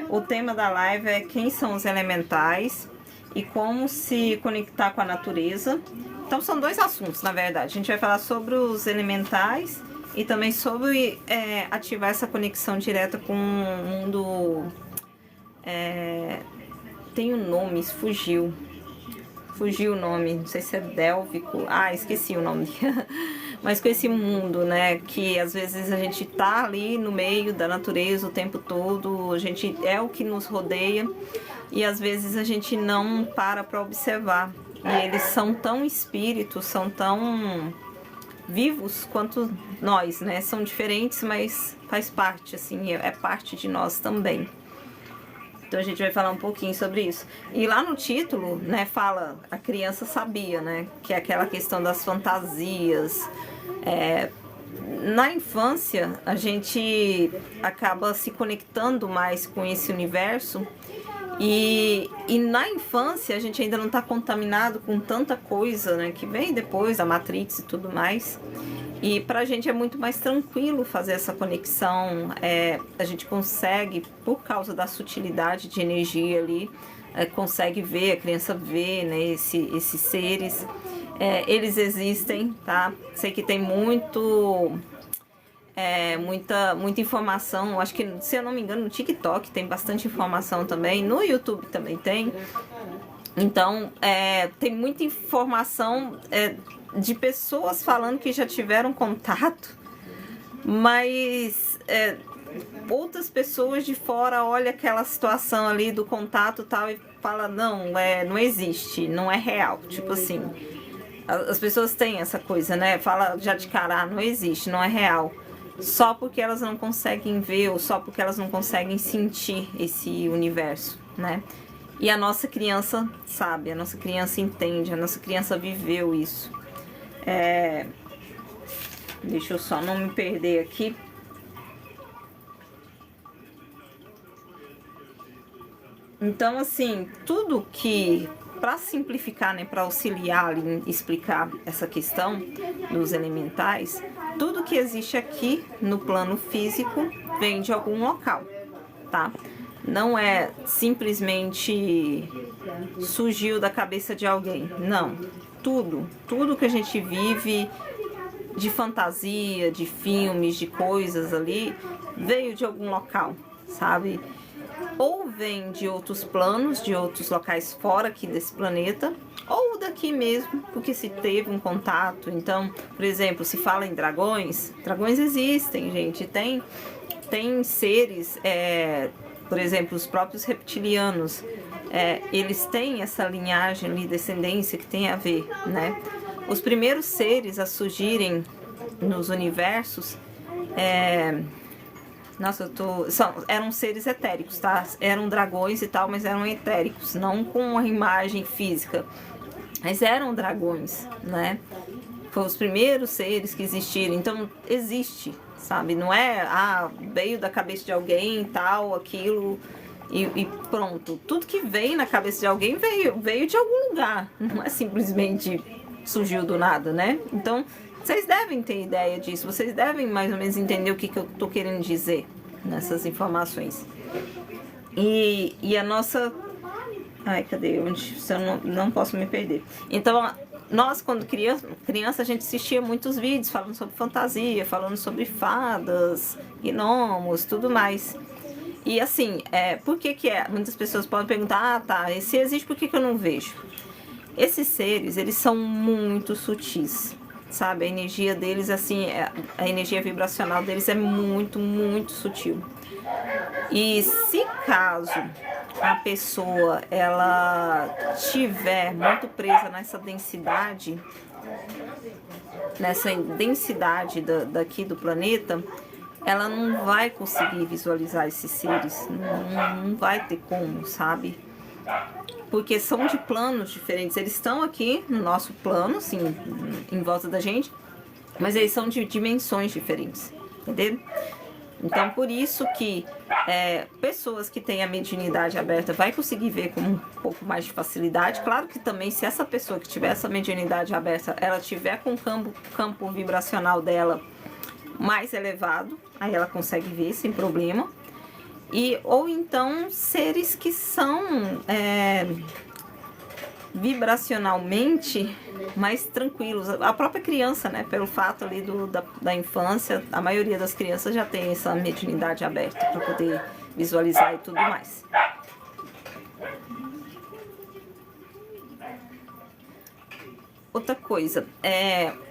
O tema da live é quem são os elementais e como se conectar com a natureza. Então são dois assuntos, na verdade. A gente vai falar sobre os elementais e também sobre ativar essa conexão direta com o mundo. Tem um nome, fugiu o nome, não sei se é Délvico, esqueci o nome. Mas com esse mundo, né, que às vezes a gente tá ali no meio da natureza o tempo todo, a gente é o que nos rodeia e às vezes a gente não para observar. E eles são tão espíritos, são tão vivos quanto nós, né? São diferentes, mas faz parte, assim, é parte de nós também. Então a gente vai falar um pouquinho sobre isso. E lá no título, né, fala a criança sabia, né? Que é aquela questão das fantasias. Na infância, a gente acaba se conectando mais com esse universo. E na infância, a gente ainda não está contaminado com tanta coisa, né? Que vem depois, da Matrix e tudo mais. E pra gente é muito mais tranquilo fazer essa conexão, a gente consegue, por causa da sutilidade de energia ali, consegue ver, a criança vê, né, esses seres, eles existem, tá? Sei que tem muita informação, acho que, se eu não me engano, no TikTok tem bastante informação também, no YouTube também tem. Então, tem muita informação de pessoas falando que já tiveram contato, mas outras pessoas de fora olham aquela situação ali do contato tal e fala não, não existe, não é real. Tipo assim, as pessoas têm essa coisa, né? Fala já de cara, não existe, não é real. Só porque elas não conseguem ver ou só porque elas não conseguem sentir esse universo, né? E a nossa criança sabe, a nossa criança entende, a nossa criança viveu isso. Deixa eu só não me perder aqui. Então, assim, tudo que, para simplificar, né, para auxiliar em explicar essa questão dos elementais, tudo que existe aqui no plano físico vem de algum local, tá? Não é simplesmente surgiu da cabeça de alguém, não. Tudo que a gente vive de fantasia, de filmes, de coisas ali, veio de algum local, sabe? Ou vem de outros planos, de outros locais fora aqui desse planeta, ou daqui mesmo, porque se teve um contato. Então, por exemplo, se fala em dragões existem, gente. Tem seres, por exemplo, os próprios reptilianos, eles têm essa linhagem ali, descendência que tem a ver, né? Os primeiros seres a surgirem nos universos, eram seres etéricos, tá? Eram dragões e tal, mas eram etéricos, não com a imagem física, mas eram dragões, né? Foram os primeiros seres que existiram, então existe, sabe? Não é, veio da cabeça de alguém, tal, aquilo, e pronto. Tudo que veio na cabeça de alguém veio de algum lugar, não é simplesmente surgiu do nada, né? Então, vocês devem ter ideia disso, vocês devem mais ou menos entender o que eu tô querendo dizer nessas informações. E a nossa... cadê? Eu não posso me perder. Então, nós, quando criança, a gente assistia muitos vídeos falando sobre fantasia, falando sobre fadas, gnomos, tudo mais. E assim, por que Muitas pessoas podem perguntar, se existe, por que eu não vejo? Esses seres, eles são muito sutis, sabe? A energia deles, assim, a energia vibracional deles é muito, muito sutil. E se caso a pessoa, ela tiver muito presa nessa densidade daqui do planeta, ela não vai conseguir visualizar esses seres, não vai ter como, sabe? Porque são de planos diferentes, eles estão aqui no nosso plano, assim, em volta da gente, mas eles são de dimensões diferentes, entendeu? Então, por isso que pessoas que têm a mediunidade aberta vai conseguir ver com um pouco mais de facilidade. Claro que também, se essa pessoa que tiver essa mediunidade aberta, ela tiver com o campo vibracional dela mais elevado, aí ela consegue ver sem problema. ou então seres que são vibracionalmente mais tranquilos. A própria criança, né, pelo fato ali da infância, a maioria das crianças já tem essa mediunidade aberta para poder visualizar e tudo mais. Outra coisa,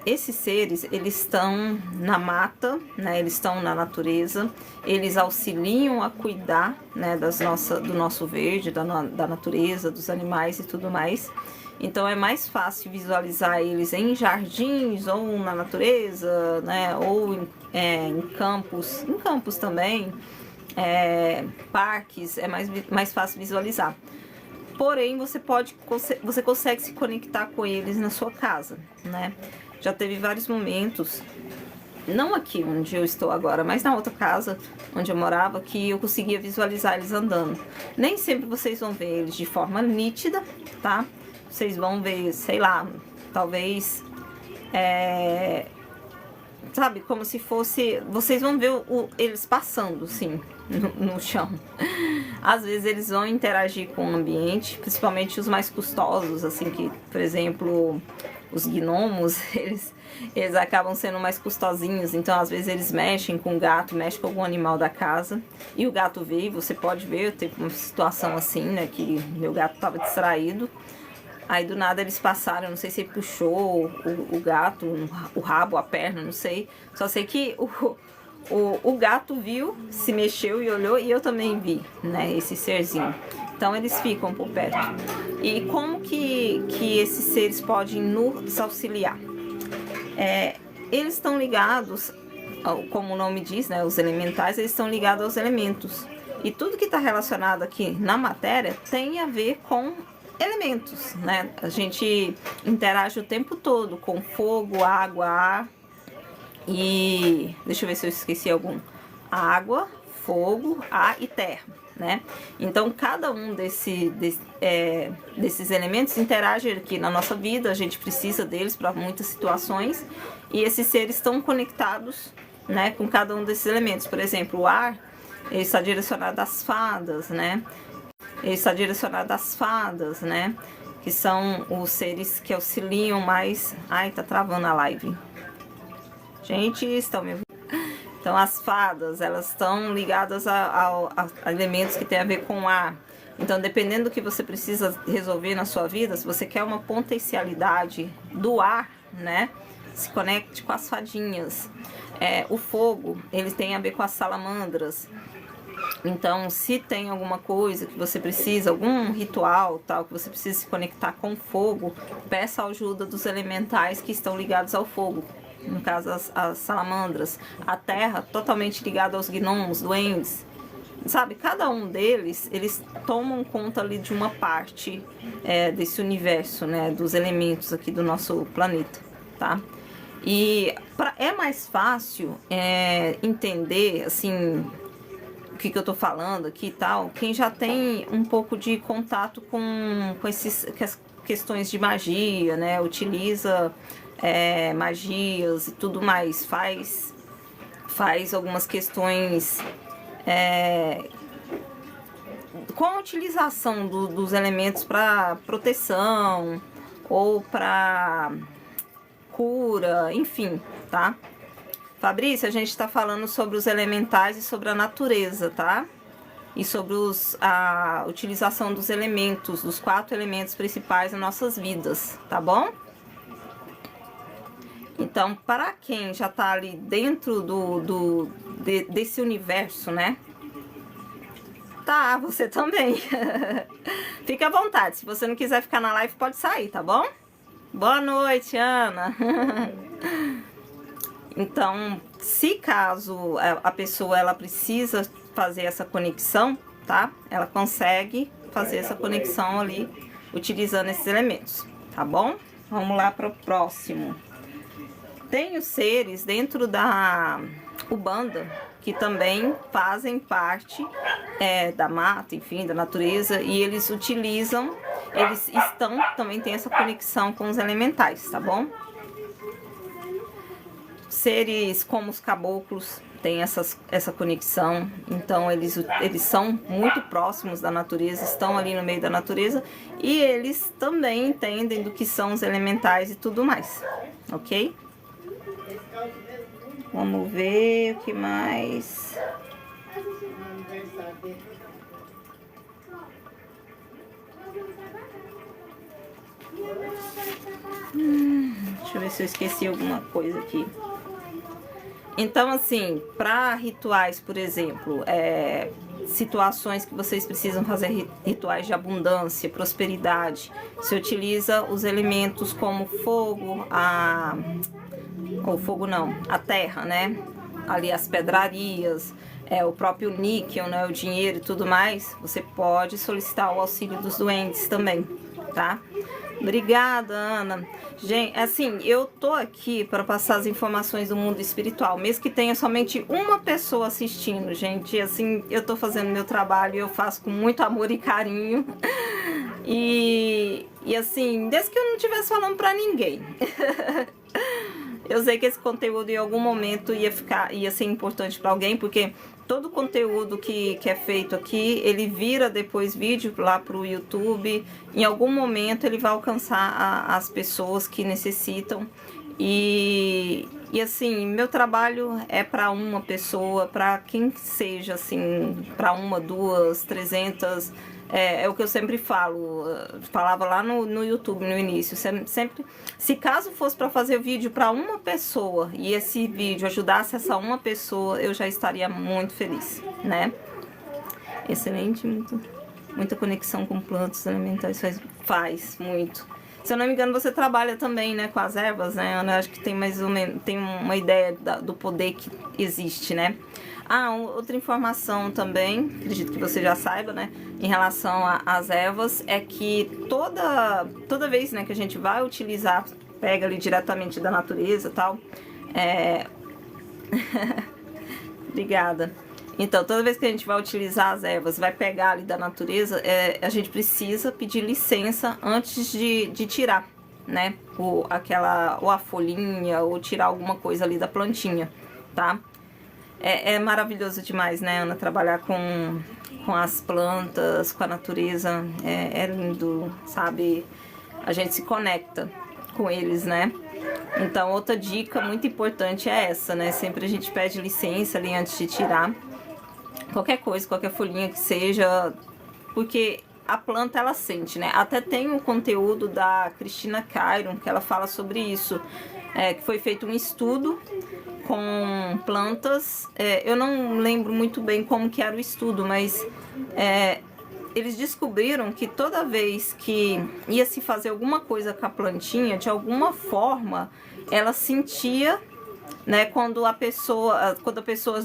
esses seres, eles estão na mata, né, eles estão na natureza, eles auxiliam a cuidar, né, do nosso verde, da natureza, dos animais e tudo mais. Então é mais fácil visualizar eles em jardins ou na natureza, né, ou em campos também, parques, é mais fácil visualizar. Porém, você consegue se conectar com eles na sua casa, né? Já teve vários momentos, não aqui onde eu estou agora, mas na outra casa onde eu morava, que eu conseguia visualizar eles andando. Nem sempre vocês vão ver eles de forma nítida, tá? Vocês vão ver, sei lá, talvez, sabe, como se fosse... Vocês vão ver eles passando, sim, no chão. Às vezes eles vão interagir com o ambiente, principalmente os mais custosos, assim, que, por exemplo, os gnomos, eles acabam sendo mais custosinhos, então às vezes eles mexem com o gato, mexem com algum animal da casa, e o gato veio, você pode ver, eu teve uma situação assim, né, que meu gato estava distraído, aí do nada eles passaram, não sei se ele puxou o gato, o rabo, a perna, não sei, só sei que o gato viu, se mexeu e olhou, e eu também vi, né, esse serzinho. Então eles ficam por perto. E como que esses seres podem nos auxiliar? Eles estão ligados, como o nome diz, né, os elementais, eles estão ligados aos elementos. E tudo que está relacionado aqui na matéria tem a ver com elementos, né? A gente interage o tempo todo com fogo, água, ar. E deixa eu ver se eu esqueci algum. Água, fogo, ar e terra, né? Então cada um desses elementos interage aqui na nossa vida, a gente precisa deles para muitas situações, e esses seres estão conectados, né, com cada um desses elementos. Por exemplo, o ar, ele está direcionado às fadas, né? Que são os seres que auxiliam mais... Ai, tá travando a live. Gente, estão me ouvindo? Então, as fadas, elas estão ligadas a elementos que têm a ver com ar. Então, dependendo do que você precisa resolver na sua vida, se você quer uma potencialidade do ar, né? Se conecte com as fadinhas. O fogo, ele tem a ver com as salamandras. Então, se tem alguma coisa que você precisa, algum ritual, tal, que você precisa se conectar com o fogo, peça a ajuda dos elementais que estão ligados ao fogo. No caso, as salamandras. A terra, totalmente ligada aos gnomos, duendes. Sabe, cada um deles, eles tomam conta ali de uma parte desse universo, né? Dos elementos aqui do nosso planeta, tá? E é mais fácil entender, assim, o que eu tô falando aqui e tal, quem já tem um pouco de contato com as questões de magia, né? Utiliza... magias e tudo mais, faz algumas questões com a utilização dos elementos para proteção ou para cura, enfim, tá? Fabrícia, a gente está falando sobre os elementais e sobre a natureza, tá? E sobre a utilização dos elementos, dos 4 elementos principais nas nossas vidas, tá bom? Então, para quem já tá ali dentro desse universo, né? Tá, você também. Fica à vontade. Se você não quiser ficar na live, pode sair, tá bom? Boa noite, Ana. Então, se caso a pessoa ela precisa fazer essa conexão, tá? Ela consegue fazer essa conexão ali utilizando esses elementos, tá bom? Vamos lá para o próximo. Tem os seres dentro da Umbanda que também fazem parte da mata, enfim, da natureza, e eles utilizam, também tem essa conexão com os elementais, tá bom? Seres como os caboclos, têm essa conexão, então eles são muito próximos da natureza, estão ali no meio da natureza, e eles também entendem do que são os elementais e tudo mais, ok? Vamos ver o que mais. Deixa eu ver se eu esqueci alguma coisa aqui. Então, assim, para rituais, por exemplo, situações que vocês precisam fazer rituais de abundância, prosperidade, se utiliza os elementos como fogo, a terra, né? Ali as pedrarias, o próprio níquel, né? O dinheiro e tudo mais. Você pode solicitar o auxílio dos duendes também, tá? Obrigada, Ana. Gente, assim, eu tô aqui para passar as informações do mundo espiritual, mesmo que tenha somente uma pessoa assistindo, gente. Assim, eu tô fazendo meu trabalho e eu faço com muito amor e carinho. E assim, desde que eu não estivesse falando para ninguém. Eu sei que esse conteúdo em algum momento ia ser importante para alguém, porque todo o conteúdo que é feito aqui, ele vira depois vídeo lá pro YouTube. Em algum momento ele vai alcançar as pessoas que necessitam. E assim, meu trabalho é para uma pessoa, para quem seja, assim, para uma, duas, 300. É o que eu sempre falava lá no YouTube no início, sempre, se caso fosse para fazer vídeo para uma pessoa e esse vídeo ajudasse essa uma pessoa, eu já estaria muito feliz, né? Excelente, muita conexão com plantas elementais, faz muito. Se eu não me engano, você trabalha também, né, com as ervas, né, Ana? Acho que tem mais ou menos, tem uma ideia do poder que existe, né? Outra informação também, acredito que você já saiba, né, em relação às ervas, é que toda vez, né, que a gente vai utilizar, pega ali diretamente da natureza e tal, obrigada. Então, toda vez que a gente vai utilizar as ervas, vai pegar ali da natureza, a gente precisa pedir licença antes de tirar, né, ou a folhinha, ou tirar alguma coisa ali da plantinha, tá? É maravilhoso demais, né, Ana, trabalhar com as plantas, com a natureza, é lindo, sabe? A gente se conecta com eles, né? Então, outra dica muito importante é essa, né? Sempre a gente pede licença ali antes de tirar qualquer coisa, qualquer folhinha que seja, porque a planta, ela sente, né? Até tem um conteúdo da Cristina Cairon, que ela fala sobre isso, que foi feito um estudo com plantas, eu não lembro muito bem como que era o estudo, mas eles descobriram que toda vez que ia se fazer alguma coisa com a plantinha, de alguma forma, ela sentia, né, quando a pessoa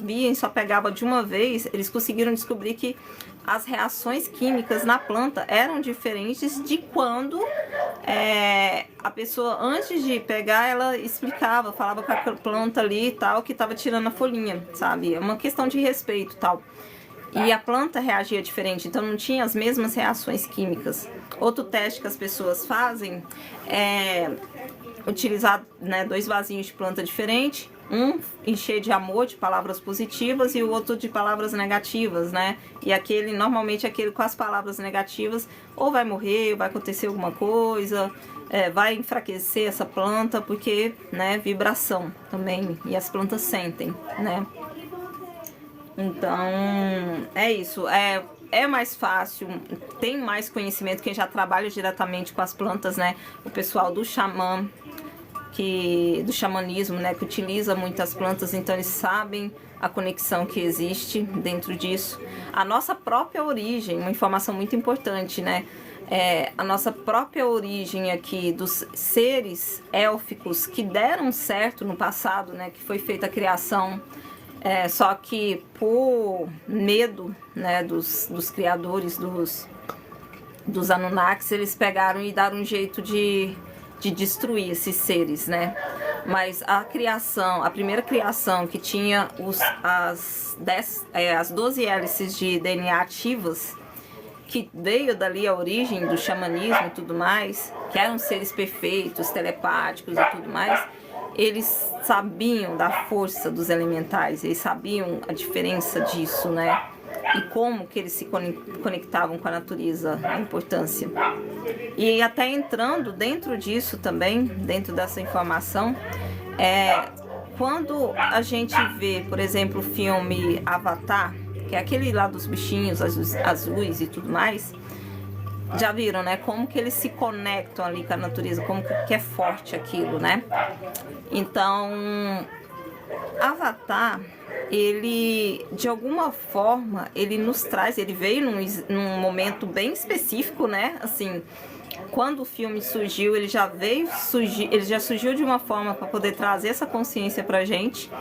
via e só pegava de uma vez, eles conseguiram descobrir que as reações químicas na planta eram diferentes de quando a pessoa, antes de pegar, ela explicava, falava com a planta ali e tal, que estava tirando a folhinha, sabe? É uma questão de respeito e tal. E a planta reagia diferente, então não tinha as mesmas reações químicas. Outro teste que as pessoas fazem é utilizar, né, 2 vasinhos de planta diferente, um encher de amor, de palavras positivas, e o outro de palavras negativas, né? E normalmente aquele com as palavras negativas, ou vai morrer, ou vai acontecer alguma coisa, vai enfraquecer essa planta, porque, né, vibração também, e as plantas sentem, né? Então, é isso, é mais fácil, tem mais conhecimento, quem já trabalha diretamente com as plantas, né? O pessoal do xamã, do xamanismo, né, que utiliza muitas plantas, então eles sabem a conexão que existe dentro disso. A nossa própria origem, uma informação muito importante, né, a nossa própria origem aqui dos seres élficos que deram certo no passado, né, que foi feita a criação, só que por medo, né, dos criadores, dos Anunnakis, eles pegaram e deram um jeito de destruir esses seres, né? Mas a primeira criação que tinha as 12 hélices de DNA ativas, que veio dali a origem do xamanismo e tudo mais, que eram seres perfeitos, telepáticos e tudo mais, eles sabiam da força dos elementais, eles sabiam a diferença disso, né? E como que eles se conectavam com a natureza, a importância. E até entrando dentro disso também, dentro dessa informação, quando a gente vê, por exemplo, o filme Avatar, que é aquele lá dos bichinhos azuis e tudo mais, já viram, né? Como que eles se conectam ali com a natureza, como que é forte aquilo, né? Então, Avatar, ele, de alguma forma, ele nos traz, ele veio num momento bem específico, né? Assim, quando o filme surgiu, ele já surgiu de uma forma para poder trazer essa consciência pra gente.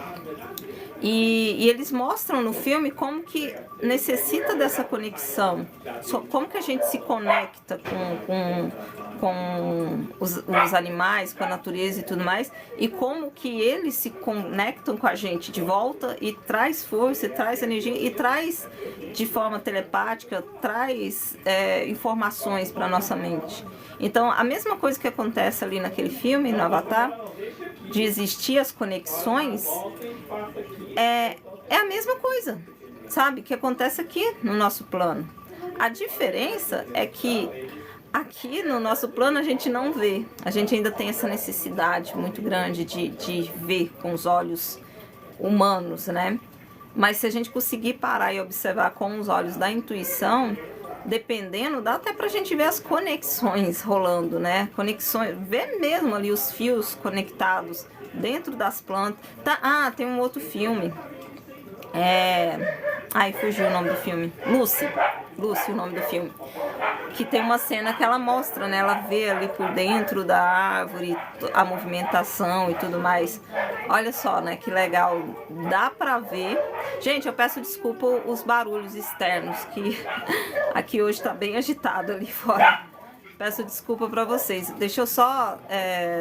E eles mostram no filme como que necessita dessa conexão, como que a gente se conecta com os animais, com a natureza e tudo mais, e como que eles se conectam com a gente de volta e traz força, e traz energia, e traz de forma telepática, traz informações para nossa mente. Então, a mesma coisa que acontece ali naquele filme, no Avatar, de existir as conexões, é a mesma coisa, sabe? Que acontece aqui no nosso plano. A diferença é que aqui no nosso plano a gente não vê. A gente ainda tem essa necessidade muito grande de ver com os olhos humanos, né? Mas se a gente conseguir parar e observar com os olhos da intuição, dependendo, dá até pra gente ver as conexões rolando, né? Conexões, ver mesmo ali os fios conectados dentro das plantas. Tá, tem um outro filme. Ai, fugiu o nome do filme. Lucy, o nome do filme. Que tem uma cena que ela mostra, né? Ela vê ali por dentro da árvore a movimentação e tudo mais. Olha só, né? Que legal. Dá pra ver. Gente, eu peço desculpa os barulhos externos, que aqui hoje tá bem agitado ali fora. Peço desculpa pra vocês. Deixa eu só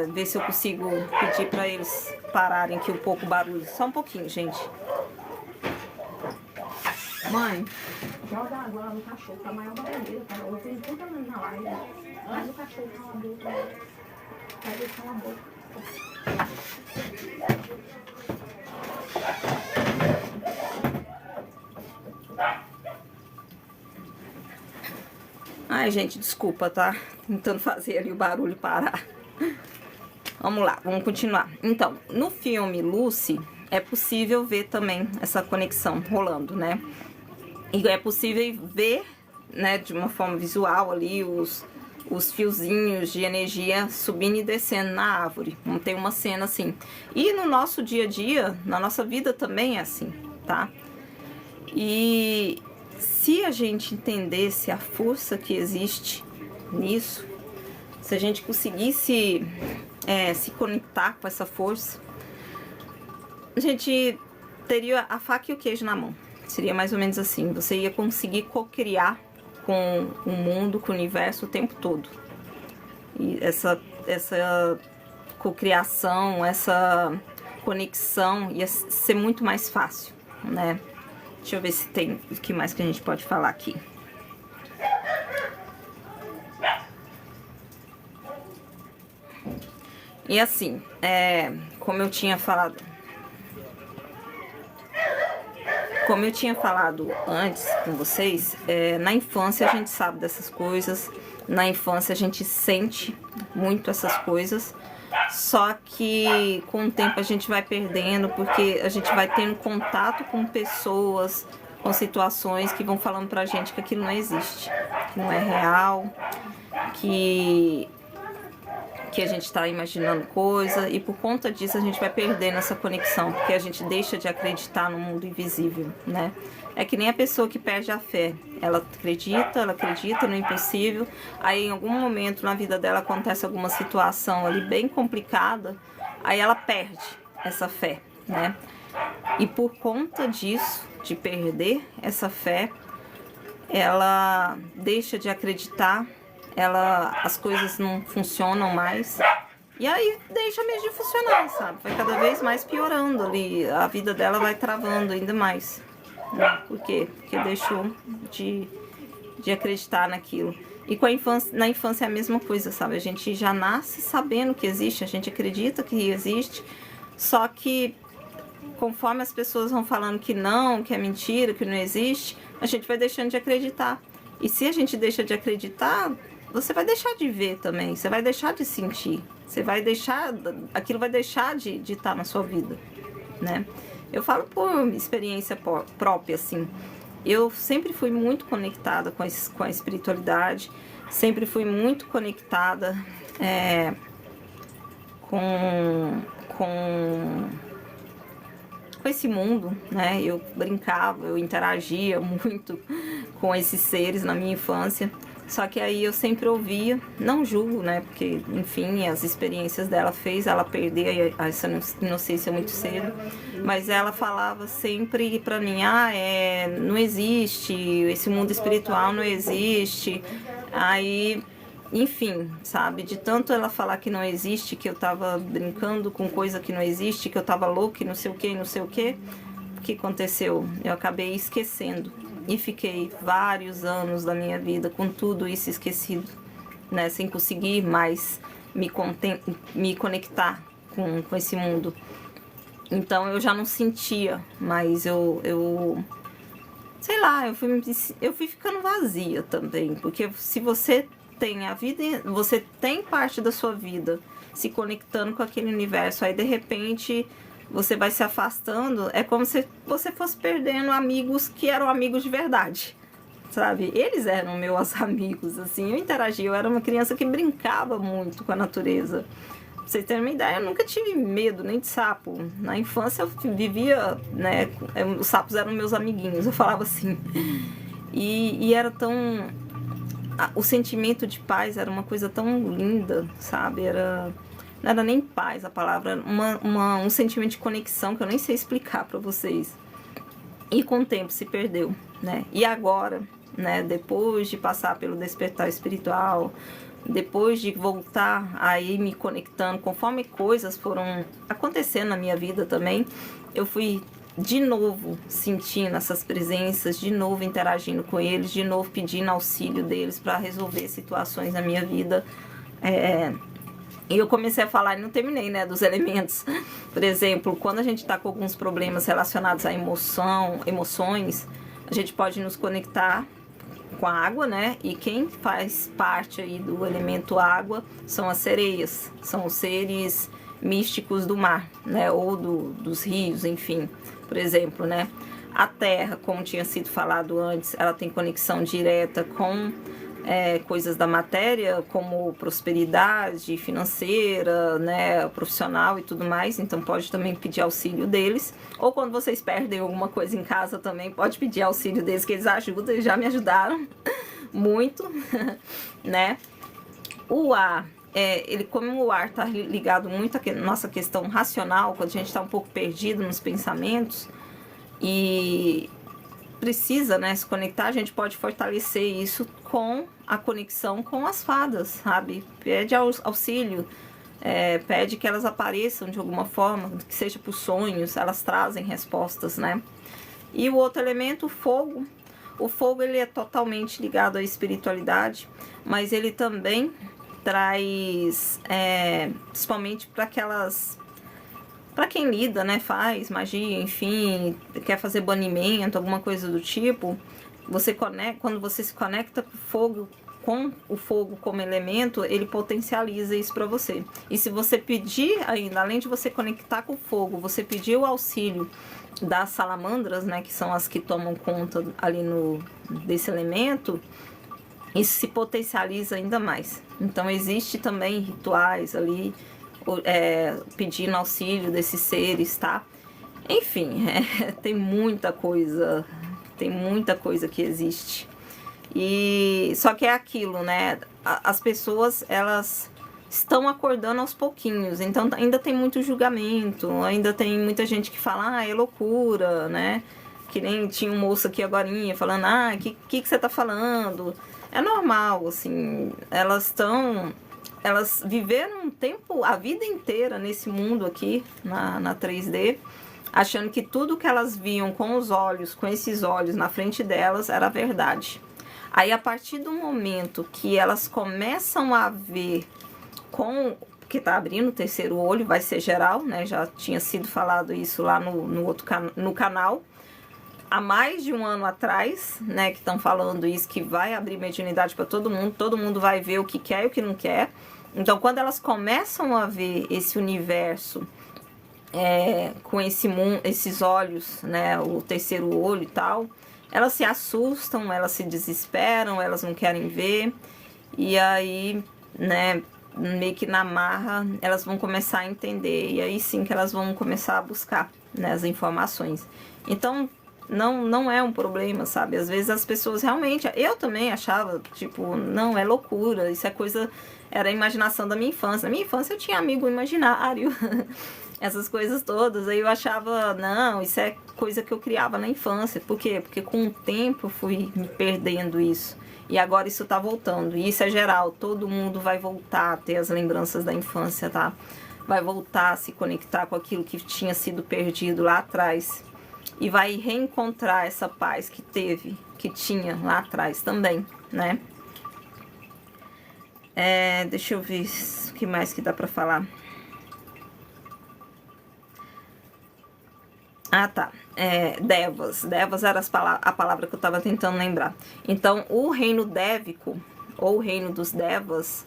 ver se eu consigo pedir pra eles pararem aqui um pouco o barulho. Só um pouquinho, gente. Mãe, joga água lá no cachorro, tá maior barulheira, tá? Eu tenho tanta mãe na live, mas o cachorro cala a boca. Vai deixar a boca. Ai, gente, desculpa, tá? Tentando fazer ali o barulho parar. Vamos lá, vamos continuar. Então, no filme Lucy, é possível ver também essa conexão rolando, né? E é possível ver, né, de uma forma visual ali, os fiozinhos de energia subindo e descendo na árvore. Tem uma cena assim. E no nosso dia a dia, na nossa vida também é assim, tá? E se a gente entendesse a força que existe nisso, se a gente conseguisse se conectar com essa força, a gente teria a faca e o queijo na mão. Seria mais ou menos assim. Você ia conseguir co-criar com o mundo, com o universo o tempo todo. E essa cocriação, essa conexão ia ser muito mais fácil, né? Deixa eu ver se tem o que mais que a gente pode falar aqui. E assim, como eu tinha falado antes com vocês, na infância a gente sabe dessas coisas, na infância a gente sente muito essas coisas, só que com o tempo a gente vai perdendo, porque a gente vai tendo contato com pessoas, com situações que vão falando pra gente que aquilo não existe, que não é real, que a gente está imaginando coisa, e por conta disso a gente vai perdendo essa conexão, porque a gente deixa de acreditar no mundo invisível, né? É que nem a pessoa que perde a fé. Ela acredita no impossível, aí em algum momento na vida dela acontece alguma situação ali bem complicada, aí ela perde essa fé, né? E por conta disso, de perder essa fé, ela deixa de acreditar, as coisas não funcionam mais, e aí deixa mesmo de funcionar, sabe? Vai cada vez mais piorando ali, a vida dela vai travando ainda mais. Por quê? Porque deixou de de acreditar naquilo. E com a infância, na infância é a mesma coisa, sabe? A gente já nasce sabendo que existe, a gente acredita que existe, só que conforme as pessoas vão falando que não, que é mentira, que não existe, a gente vai deixando de acreditar. E se a gente deixa de acreditar, você vai deixar de ver também, você vai deixar de sentir, você vai deixar, aquilo vai deixar de estar na sua vida, né? Eu falo por experiência própria, assim. Eu sempre fui muito conectada com a espiritualidade, sempre fui muito conectada com esse mundo, né? Eu brincava, eu interagia muito com esses seres na minha infância. Só que aí eu sempre ouvia, não julgo, né? Porque, enfim, as experiências dela fez ela perder essa inocência muito cedo. Mas ela falava sempre pra mim, não existe, esse mundo espiritual não existe. Aí, enfim, sabe? De tanto ela falar que não existe, que eu tava brincando com coisa que não existe, que eu tava louca e não sei o que, não sei o que. O que aconteceu? Eu acabei esquecendo. E fiquei vários anos da minha vida com tudo isso esquecido, né? Sem conseguir mais me conectar com esse mundo. Então eu já não sentia, mas sei lá, eu fui ficando vazia também. Porque se você tem a vida, você tem parte da sua vida se conectando com aquele universo, aí de repente você vai se afastando, é como se você fosse perdendo amigos que eram amigos de verdade, sabe? Eles eram meus amigos, assim, eu interagia, eu era uma criança que brincava muito com a natureza. Pra vocês terem uma ideia, eu nunca tive medo nem de sapo. Na infância eu vivia, né, os sapos eram meus amiguinhos, eu falava assim. E era tão... O sentimento de paz era uma coisa tão linda, sabe? Não era nem paz a palavra, um sentimento de conexão que eu nem sei explicar pra vocês. E com o tempo se perdeu, né? E agora, né, depois de passar pelo despertar espiritual, depois de voltar aí me conectando, conforme coisas foram acontecendo na minha vida também, eu fui de novo sentindo essas presenças, de novo interagindo com eles, de novo pedindo auxílio deles para resolver situações na minha vida. E eu comecei a falar, e não terminei, né, dos elementos. Por exemplo, quando a gente está com alguns problemas relacionados à emoções, a gente pode nos conectar com a água, né? E quem faz parte aí do elemento água são as sereias, são os seres místicos do mar, né? Ou dos rios, enfim. Por exemplo, né? A terra, como tinha sido falado antes, ela tem conexão direta com coisas da matéria, como prosperidade financeira, né, profissional e tudo mais, então pode também pedir auxílio deles, ou quando vocês perdem alguma coisa em casa também, pode pedir auxílio deles, que eles ajudam, eles já me ajudaram muito, né. O ar, como o ar está ligado muito à nossa questão racional, quando a gente está um pouco perdido nos pensamentos, e precisa, né, se conectar, a gente pode fortalecer isso com a conexão com as fadas, sabe? Pede auxílio, pede que elas apareçam de alguma forma, que seja por sonhos, elas trazem respostas, né? E o outro elemento, o fogo. O fogo, ele é totalmente ligado à espiritualidade, mas ele também traz, principalmente para quem lida, né, faz magia, enfim, quer fazer banimento, alguma coisa do tipo, quando você se conecta com o fogo como elemento, ele potencializa isso para você. E se você pedir ainda, além de você conectar com o fogo, você pedir o auxílio das salamandras, né, que são as que tomam conta ali desse elemento, isso se potencializa ainda mais. Então existe também rituais ali, pedindo auxílio desses seres, tá? Enfim, tem muita coisa que existe. E só que é aquilo, né? As pessoas, elas estão acordando aos pouquinhos, então ainda tem muito julgamento, ainda tem muita gente que fala, é loucura, né? Que nem tinha um moço aqui agorinha falando, que você tá falando? É normal, assim, elas viveram um tempo, a vida inteira nesse mundo aqui, na 3D, achando que tudo que elas viam com esses olhos na frente delas era verdade. Aí, a partir do momento que elas começam a ver porque tá abrindo o terceiro olho, vai ser geral, né? Já tinha sido falado isso lá no canal. Há mais de um ano atrás, né? Que estão falando isso, que vai abrir mediunidade para todo mundo vai ver o que quer e o que não quer. Então, quando elas começam a ver esse universo com esses olhos, né? O terceiro olho e tal, elas se assustam, elas se desesperam, elas não querem ver. E aí, né? Meio que na marra, elas vão começar a entender. E aí sim que elas vão começar a buscar, né, as informações. Então, não é um problema, sabe? Às vezes as pessoas realmente... Eu também achava, tipo, não, é loucura. Isso é coisa... Era a imaginação da minha infância. Na minha infância eu tinha amigo imaginário. Essas coisas todas. Aí eu achava, não, isso é coisa que eu criava na infância. Por quê? Porque com o tempo eu fui me perdendo isso. E agora isso tá voltando. E isso é geral. Todo mundo vai voltar a ter as lembranças da infância, tá? Vai voltar a se conectar com aquilo que tinha sido perdido lá atrás. E vai reencontrar essa paz que tinha lá atrás também, né? Deixa eu ver o que mais que dá pra falar. Ah, tá. Devas. Devas era a palavra que eu estava tentando lembrar. Então, o reino dévico, ou o reino dos devas,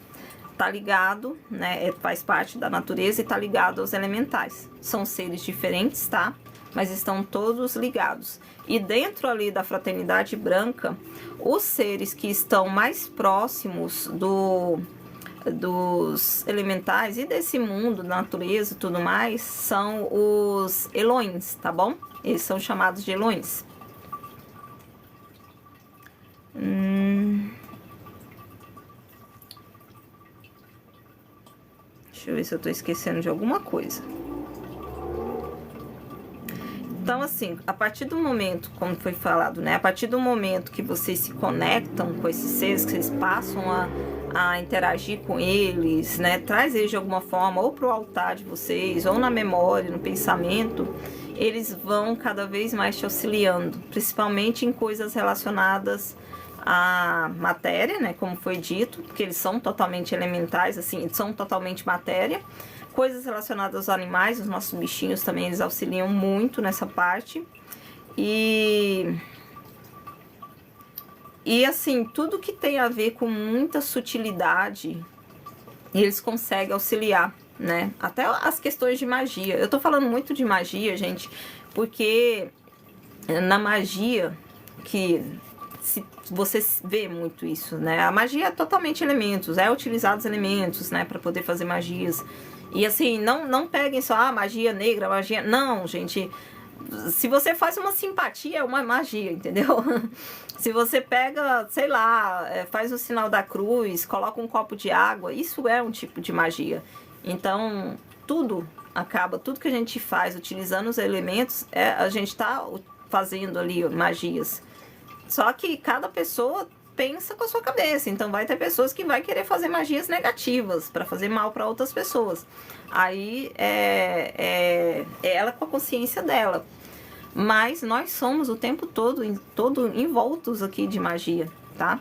tá ligado, né? Faz parte da natureza e tá ligado aos elementais. São seres diferentes, tá? Mas estão todos ligados. E dentro ali da fraternidade branca, os seres que estão mais próximos dos elementais e desse mundo, da natureza e tudo mais, são os Elohins, tá bom? Eles são chamados de Elohins. Deixa eu ver se eu tô esquecendo de alguma coisa. Então, assim, a partir do momento, como foi falado, né? A partir do momento que vocês se conectam com esses seres, que vocês passam a interagir com eles, né? Traz eles de alguma forma, ou pro altar de vocês, ou na memória, no pensamento, eles vão cada vez mais te auxiliando, principalmente em coisas relacionadas à matéria, né? Como foi dito, porque eles são totalmente elementais, assim, são totalmente matéria. Coisas relacionadas aos animais, os nossos bichinhos também, eles auxiliam muito nessa parte. E assim, tudo que tem a ver com muita sutilidade, eles conseguem auxiliar, né? Até as questões de magia. Eu tô falando muito de magia, gente, porque na magia você vê muito isso, né? A magia é totalmente elementos, utilizados elementos, né? Pra poder fazer magias. E assim, não peguem só magia negra, magia... Não, gente, se você faz uma simpatia, é uma magia, entendeu? Se você pega, sei lá, faz o sinal da cruz, coloca um copo de água, isso é um tipo de magia. Então, tudo que a gente faz utilizando os elementos, a gente tá fazendo ali magias. Só que cada pessoa pensa com a sua cabeça. Então vai ter pessoas que vai querer fazer magias negativas para fazer mal para outras pessoas. Aí é ela com a consciência dela. Mas nós somos o tempo todo envoltos aqui de magia, tá?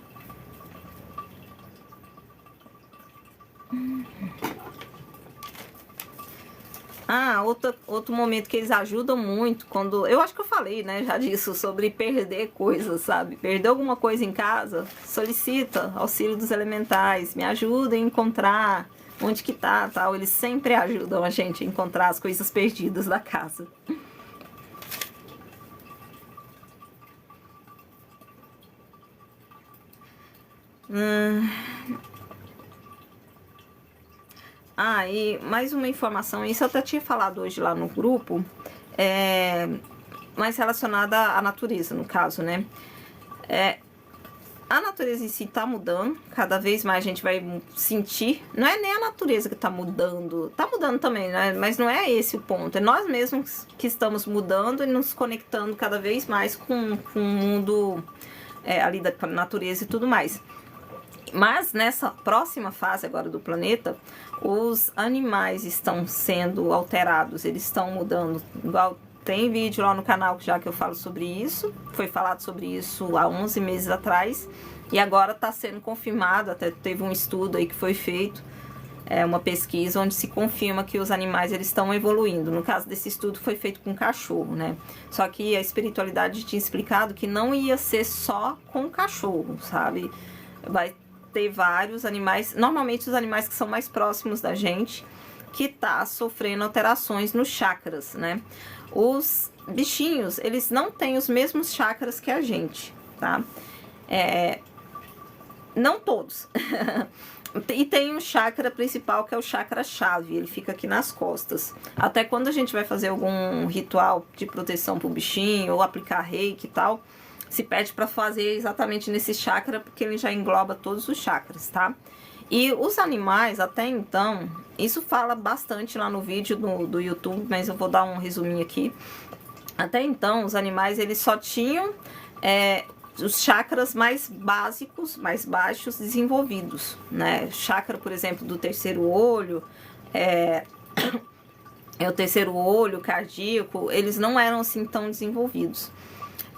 Outro momento que eles ajudam muito, quando... Eu acho que eu falei, né, já disso, sobre perder coisas, sabe? Perder alguma coisa em casa, solicita auxílio dos elementais, me ajuda a encontrar onde que tá, tal. Eles sempre ajudam a gente a encontrar as coisas perdidas da casa. E mais uma informação, isso eu até tinha falado hoje lá no grupo, mais relacionada à natureza, no caso, né? A natureza em si tá mudando, cada vez mais a gente vai sentir, não é nem a natureza que tá mudando também, né? Mas não é esse o ponto, é nós mesmos que estamos mudando e nos conectando cada vez mais com o mundo ali da natureza e tudo mais. Mas nessa próxima fase agora do planeta, os animais estão sendo alterados, eles estão mudando. Igual tem vídeo lá no canal já que eu falo sobre isso, foi falado sobre isso há 11 meses atrás. E agora está sendo confirmado, até teve um estudo aí que foi feito, uma pesquisa onde se confirma que os animais eles estão evoluindo. No caso desse estudo foi feito com cachorro, né? Só que a espiritualidade tinha explicado que não ia ser só com cachorro, sabe? Vai ter vários animais, normalmente os animais que são mais próximos da gente, que tá sofrendo alterações nos chakras, né? Os bichinhos, eles não têm os mesmos chakras que a gente, tá? Não todos. E tem um chakra principal, que é o chakra-chave, ele fica aqui nas costas. Até quando a gente vai fazer algum ritual de proteção pro bichinho, ou aplicar reiki e tal, se pede para fazer exatamente nesse chakra, porque ele já engloba todos os chakras, tá? E os animais, até então, isso fala bastante lá no vídeo do YouTube, mas eu vou dar um resuminho aqui. Até então, os animais, eles só tinham os chakras mais básicos, mais baixos, desenvolvidos, né? Chakra, por exemplo, do terceiro olho, o terceiro olho, cardíaco, eles não eram assim tão desenvolvidos.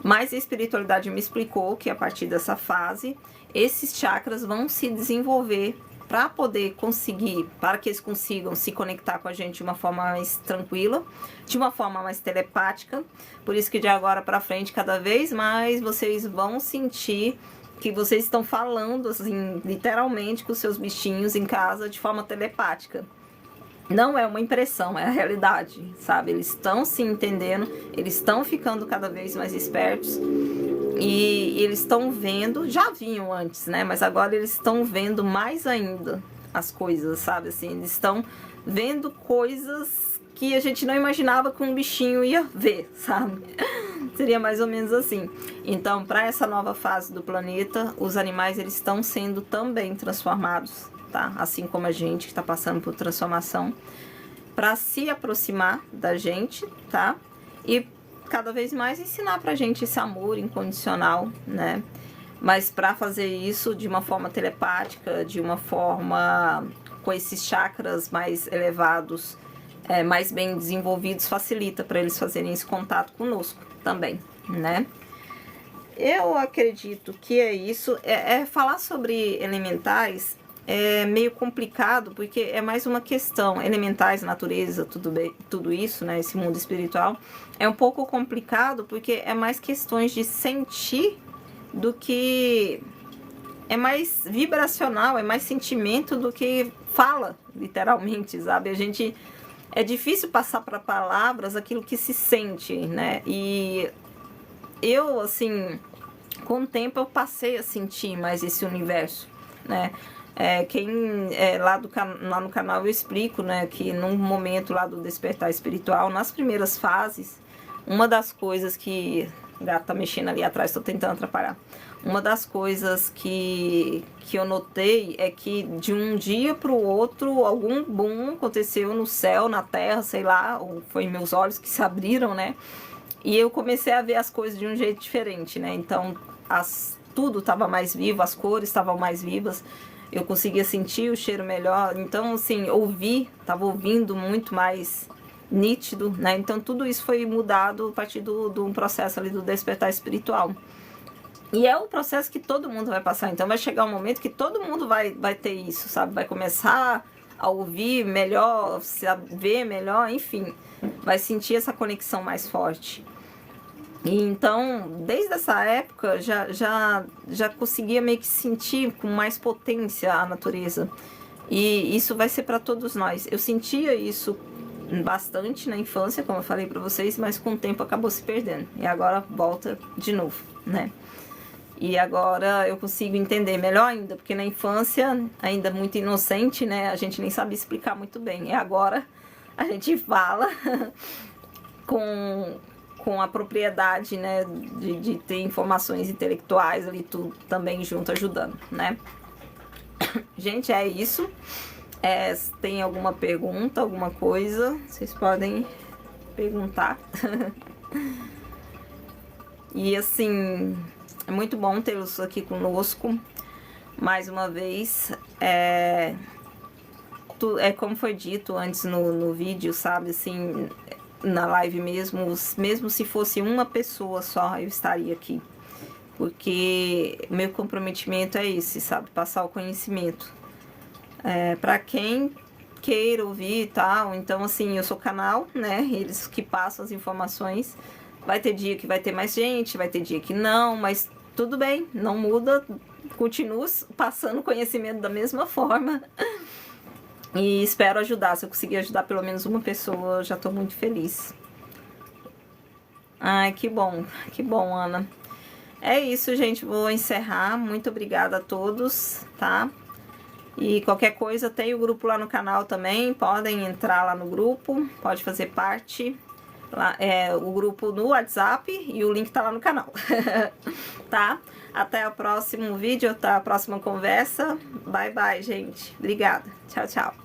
Mas a espiritualidade me explicou que a partir dessa fase, esses chakras vão se desenvolver para poder conseguir, para que eles consigam se conectar com a gente de uma forma mais tranquila, de uma forma mais telepática. Por isso que de agora para frente, cada vez mais vocês vão sentir que vocês estão falando, assim, literalmente com os seus bichinhos em casa de forma telepática. Não é uma impressão, é a realidade, sabe? Eles estão se entendendo, eles estão ficando cada vez mais espertos e eles estão vendo, já vinham antes, né? Mas agora eles estão vendo mais ainda as coisas, sabe? Assim, eles estão vendo coisas que a gente não imaginava que um bichinho ia ver, sabe? Seria mais ou menos assim. Então, para essa nova fase do planeta, os animais eles estão sendo também transformados, tá? Assim como a gente que está passando por transformação, para se aproximar da gente, tá? E cada vez mais ensinar pra gente esse amor incondicional, né? Mas para fazer isso de uma forma telepática, de uma forma com esses chakras mais elevados, mais bem desenvolvidos, facilita para eles fazerem esse contato conosco também, né? Eu acredito que é isso. Falar sobre elementais é meio complicado, porque é mais uma questão, elementais, natureza, tudo isso, né, esse mundo espiritual, é um pouco complicado, porque é mais questões de sentir do que, é mais vibracional, é mais sentimento do que fala, literalmente, sabe? É difícil passar para palavras aquilo que se sente, né, e eu, assim, com o tempo eu passei a sentir mais esse universo, né. Lá no canal eu explico, né, que num momento lá do despertar espiritual, nas primeiras fases, uma das coisas que... O gato tá mexendo ali atrás, tô tentando atrapalhar. Uma das coisas que eu notei é que de um dia pro outro, algum boom aconteceu no céu, na terra, sei lá, ou foi meus olhos que se abriram, né? E eu comecei a ver as coisas de um jeito diferente, né? Então, tudo tava mais vivo, as cores estavam mais vivas. Eu conseguia sentir o cheiro melhor, então, assim, tava ouvindo muito mais nítido, né? Então, tudo isso foi mudado a partir do processo ali do despertar espiritual. E é o processo que todo mundo vai passar, então vai chegar um momento que todo mundo vai ter isso, sabe? Vai começar a ouvir melhor, a ver melhor, enfim, vai sentir essa conexão mais forte. E então, desde essa época, já conseguia meio que sentir com mais potência a natureza. E isso vai ser para todos nós. Eu sentia isso bastante na infância, como eu falei para vocês, mas com o tempo acabou se perdendo. E agora volta de novo, né? E agora eu consigo entender melhor ainda, porque na infância, ainda muito inocente, né? A gente nem sabia explicar muito bem. E agora a gente fala com a propriedade, né, de ter informações intelectuais ali, tudo também junto, ajudando, né? Gente, é isso. Tem alguma pergunta, alguma coisa, vocês podem perguntar. E assim, é muito bom tê-los aqui conosco, mais uma vez. Como foi dito antes no vídeo, sabe, assim... Na live mesmo se fosse uma pessoa só, eu estaria aqui. porque meu comprometimento é esse, sabe? Passar o conhecimento. Para quem queira ouvir e tal, então assim, eu sou canal, né? Eles que passam as informações. Vai ter dia que vai ter mais gente, vai ter dia que não, mas tudo bem, não muda, continuo passando conhecimento da mesma forma. E espero ajudar, se eu conseguir ajudar pelo menos uma pessoa, eu já tô muito feliz. Ai, que bom, Ana. É isso, gente, vou encerrar. Muito obrigada a todos, tá? E qualquer coisa, tem o grupo lá no canal também, podem entrar lá no grupo, pode fazer parte. Lá, o grupo no WhatsApp e o link tá lá no canal. Tá? Até o próximo vídeo, até a próxima conversa. Bye, bye, gente. Obrigada. Tchau, tchau.